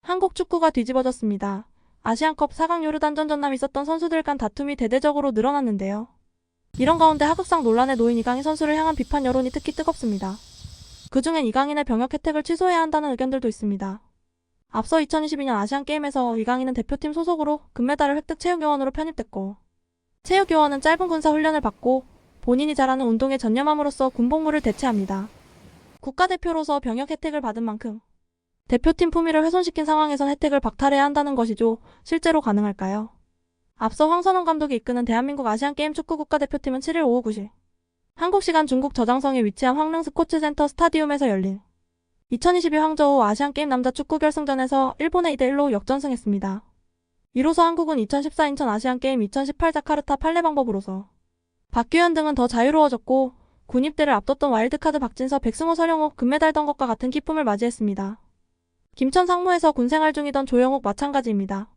한국 축구가 뒤집어졌습니다. 아시안컵 4강 요르단전 전남 있었던 선수들 간 다툼이 대대적으로 늘어났는데요. 이런 가운데 하극상 논란에 놓인 이강인 선수를 향한 비판 여론이 특히 뜨겁습니다. 그중엔 이강인의 병역 혜택을 취소해야 한다는 의견들도 있습니다. 앞서 2022년 아시안게임에서 이강인은 대표팀 소속으로 금메달을 획득 체육요원으로 편입됐고, 체육요원은 짧은 군사 훈련을 받고 본인이 잘하는 운동에 전념함으로써 군복무를 대체합니다. 국가대표로서 병역 혜택을 받은 만큼 대표팀 품위를 훼손시킨 상황에선 혜택을 박탈해야 한다는 것이죠. 실제로 가능할까요? 앞서 황선홍 감독이 이끄는 대한민국 아시안게임 축구 국가대표팀은 7일 오후 9시 한국 시간 중국 저장성에 위치한 황릉 스포츠센터 스타디움에서 열린 2022 황저우 아시안게임 남자 축구 결승전에서 일본에 2대1로 역전승했습니다. 이로써 한국은 2014 인천 아시안게임, 2018 자카르타 판례 방법으로서 박규현 등은 더 자유로워졌고, 군입대를 앞뒀던 와일드카드 박진서, 백승호, 서령욱 금메달 던 것과 같은 기쁨을 맞이했습니다. 김천 상무에서 군생활 중이던 조영욱 마찬가지입니다.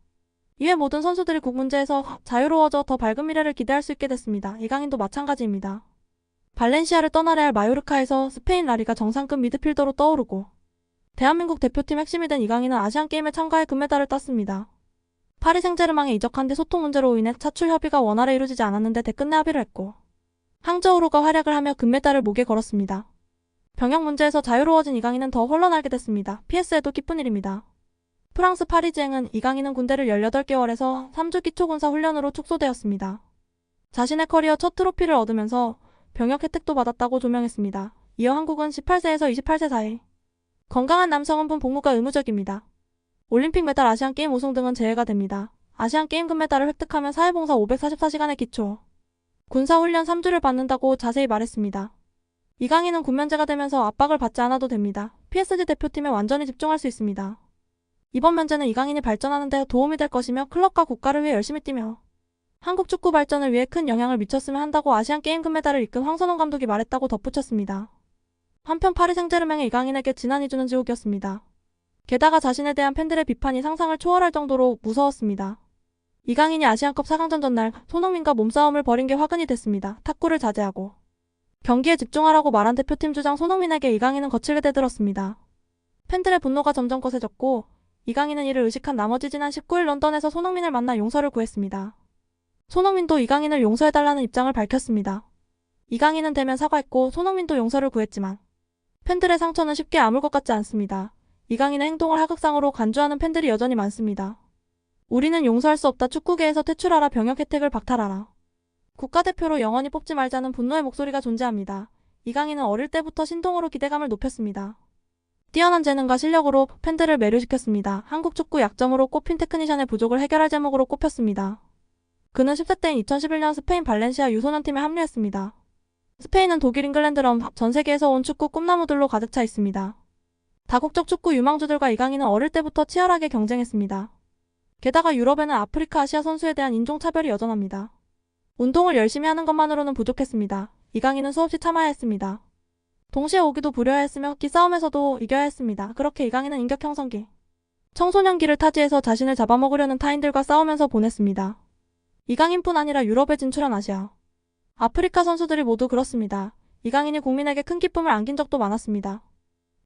이외 모든 선수들이 국 문제에서 자유로워져 더 밝은 미래를 기대할 수 있게 됐습니다. 이강인도 마찬가지입니다. 발렌시아를 떠나야 할 마요르카에서 스페인 라리가 정상급 미드필더로 떠오르고, 대한민국 대표팀 핵심이 된 이강인은 아시안게임에 참가해 금메달을 땄습니다. 파리 생제르맹에 이적한 뒤 소통 문제로 인해 차출 협의가 원활히 이루어지지 않았는데 끝내 합의를 했고, 항저우로가 활약을 하며 금메달을 목에 걸었습니다. 병역 문제에서 자유로워진 이강인은 더 혼란하게 됐습니다. PS에도 기쁜 일입니다. 프랑스 파리지행은 이강인은 군대를 18개월에서 3주 기초군사 훈련으로 축소되었습니다. 자신의 커리어 첫 트로피를 얻으면서 병역 혜택도 받았다고 조명했습니다. 이어 한국은 18세에서 28세 사이 건강한 남성은 복무가 의무적입니다. 올림픽 메달, 아시안게임 우승 등은 제외가 됩니다. 아시안게임 금메달을 획득하면 사회봉사 544시간의 기초 군사훈련 3주를 받는다고 자세히 말했습니다. 이강인은 군면제가 되면서 압박을 받지 않아도 됩니다. PSG 대표팀에 완전히 집중할 수 있습니다. 이번 면제는 이강인이 발전하는 데 도움이 될 것이며 클럽과 국가를 위해 열심히 뛰며 한국 축구 발전을 위해 큰 영향을 미쳤으면 한다고 아시안게임 금메달을 이끈 황선홍 감독이 말했다고 덧붙였습니다. 한편 파리 생제르맹의 이강인에게 지난 2주는 지옥이었습니다. 게다가 자신에 대한 팬들의 비판이 상상을 초월할 정도로 무서웠습니다. 이강인이 아시안컵 4강전 전날 손흥민과 몸싸움을 벌인 게 화근이 됐습니다. 탁구를 자제하고 경기에 집중하라고 말한 대표팀 주장 손흥민에게 이강인은 거칠게 대들었습니다. 팬들의 분노가 점점 거세졌고, 이강인은 이를 의식한 나머지 지난 19일 런던에서 손흥민을 만나 용서를 구했습니다. 손흥민도 이강인을 용서해달라는 입장을 밝혔습니다. 이강인은 대면 사과했고 손흥민도 용서를 구했지만 팬들의 상처는 쉽게 아물 것 같지 않습니다. 이강인의 행동을 하극상으로 간주하는 팬들이 여전히 많습니다. 우리는 용서할 수 없다. 축구계에서 퇴출하라. 병역 혜택을 박탈하라. 국가대표로 영원히 뽑지 말자는 분노의 목소리가 존재합니다. 이강인은 어릴 때부터 신동으로 기대감을 높였습니다. 뛰어난 재능과 실력으로 팬들을 매료시켰습니다. 한국 축구 약점으로 꼽힌 테크니션의 부족을 해결할 제목으로 꼽혔습니다. 그는 10세 때인 2011년 스페인 발렌시아 유소년팀에 합류했습니다. 스페인은 독일, 잉글랜드럼 전 세계에서 온 축구 꿈나무들로 가득 차 있습니다. 다국적 축구 유망주들과 이강인은 어릴 때부터 치열하게 경쟁했습니다. 게다가 유럽에는 아프리카, 아시아 선수에 대한 인종차별이 여전합니다. 운동을 열심히 하는 것만으로는 부족했습니다. 이강인은 수없이 참아야 했습니다. 동시에 오기도 부려야 했으며 기싸움에서도 이겨야 했습니다. 그렇게 이강인은 인격형성기, 청소년기를 타지해서 자신을 잡아먹으려는 타인들과 싸우면서 보냈습니다. 이강인뿐 아니라 유럽에 진출한 아시아, 아프리카 선수들이 모두 그렇습니다. 이강인이 국민에게 큰 기쁨을 안긴 적도 많았습니다.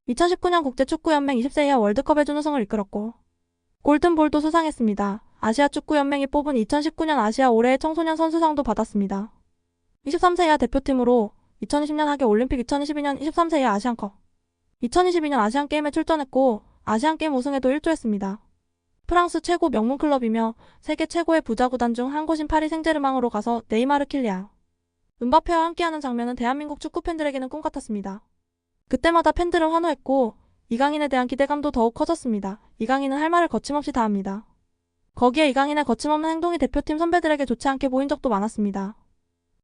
2019년 국제축구연맹 20세 이하 월드컵의 준우승을 이끌었고 골든볼도 수상했습니다. 아시아축구연맹이 뽑은 2019년 아시아 올해의 청소년 선수상도 받았습니다. 23세 이하 대표팀으로 2020년 하계올림픽, 2022년 23세 이하 아시안컵, 2022년 아시안게임에 출전했고 아시안게임 우승에도 일조했습니다. 프랑스 최고 명문 클럽이며 세계 최고의 부자 구단 중 한 곳인 파리 생제르맹으로 가서 네이마르, 킬리안, 음바페와 함께하는 장면은 대한민국 축구팬들에게는 꿈 같았습니다. 그때마다 팬들은 환호했고 이강인에 대한 기대감도 더욱 커졌습니다. 이강인은 할 말을 거침없이 다 합니다. 거기에 이강인의 거침없는 행동이 대표팀 선배들에게 좋지 않게 보인 적도 많았습니다.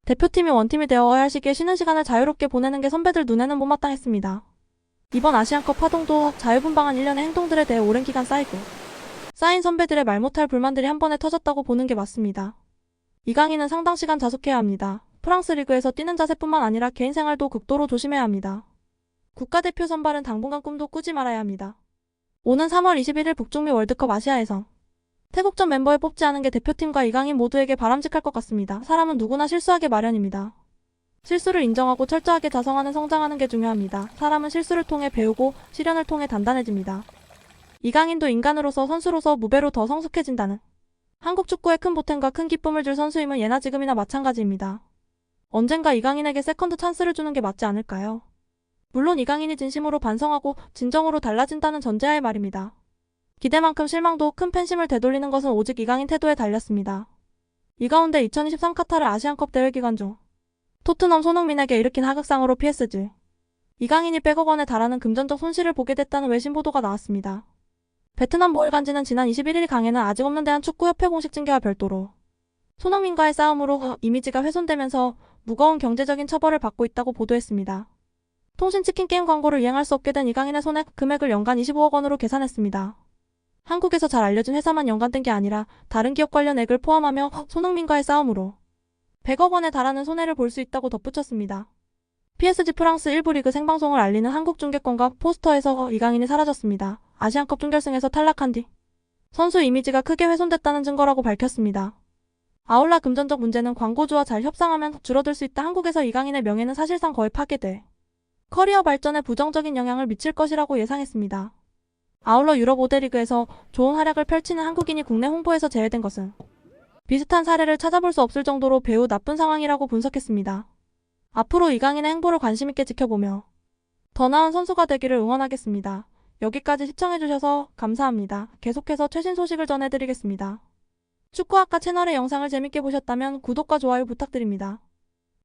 대표팀이 원팀이 되어야 할 시기에 쉬는 시간을 자유롭게 보내는 게 선배들 눈에는 못마땅했습니다. 이번 아시안컵 파동도 자유분방한 일련의 행동들에 대해 오랜 기간 쌓인 선배들의 말 못할 불만들이 한 번에 터졌다고 보는 게 맞습니다. 이강인은 상당 시간 자숙해야 합니다. 프랑스 리그에서 뛰는 자세뿐만 아니라 개인 생활도 극도로 조심해야 합니다. 국가대표 선발은 당분간 꿈도 꾸지 말아야 합니다. 오는 3월 21일 북중미 월드컵 아시아 예선 태국전 멤버에 뽑지 않은 게 대표팀과 이강인 모두에게 바람직할 것 같습니다. 사람은 누구나 실수하게 마련입니다. 실수를 인정하고 철저하게 자성하는 성장하는 게 중요합니다. 사람은 실수를 통해 배우고 시련을 통해 단단해집니다. 이강인도 인간으로서 선수로서 무배로 더 성숙해진다는 한국 축구에 큰 보탬과 큰 기쁨을 줄 선수임은 예나 지금이나 마찬가지입니다. 언젠가 이강인에게 세컨드 찬스를 주는 게 맞지 않을까요? 물론 이강인이 진심으로 반성하고 진정으로 달라진다는 전제하에 말입니다. 기대만큼 실망도 큰 팬심을 되돌리는 것은 오직 이강인 태도에 달렸습니다. 이 가운데 2023 카타르 아시안컵 대회 기간 중 토트넘 손흥민에게 일으킨 하극상으로 PSG 이강인이 100억 원에 달하는 금전적 손실을 보게 됐다는 외신 보도가 나왔습니다. 베트남 보일간지는 지난 21일 강에는 아직 없는 대한축구협회 공식 징계와 별도로 손흥민과의 싸움으로 이미지가 훼손되면서 무거운 경제적인 처벌을 받고 있다고 보도했습니다. 통신 치킨 게임 광고를 이행할 수 없게 된 이강인의 손해 금액을 연간 25억 원으로 계산했습니다. 한국에서 잘 알려진 회사만 연관된 게 아니라 다른 기업 관련액을 포함하며 손흥민과의 싸움으로 100억 원에 달하는 손해를 볼 수 있다고 덧붙였습니다. PSG 프랑스 1부 리그 생방송을 알리는 한국중계권과 포스터에서 이강인이 사라졌습니다. 아시안컵 준결승에서 탈락한 뒤 선수 이미지가 크게 훼손됐다는 증거라고 밝혔습니다. 아울러 금전적 문제는 광고주와 잘 협상하면 줄어들 수 있다. 한국에서 이강인의 명예는 사실상 거의 파괴돼 커리어 발전에 부정적인 영향을 미칠 것이라고 예상했습니다. 아울러 유럽 5대 리그에서 좋은 활약을 펼치는 한국인이 국내 홍보에서 제외된 것은 비슷한 사례를 찾아볼 수 없을 정도로 매우 나쁜 상황이라고 분석했습니다. 앞으로 이강인의 행보를 관심있게 지켜보며 더 나은 선수가 되기를 응원하겠습니다. 여기까지 시청해주셔서 감사합니다. 계속해서 최신 소식을 전해드리겠습니다. 축구학과 채널의 영상을 재밌게 보셨다면 구독과 좋아요 부탁드립니다.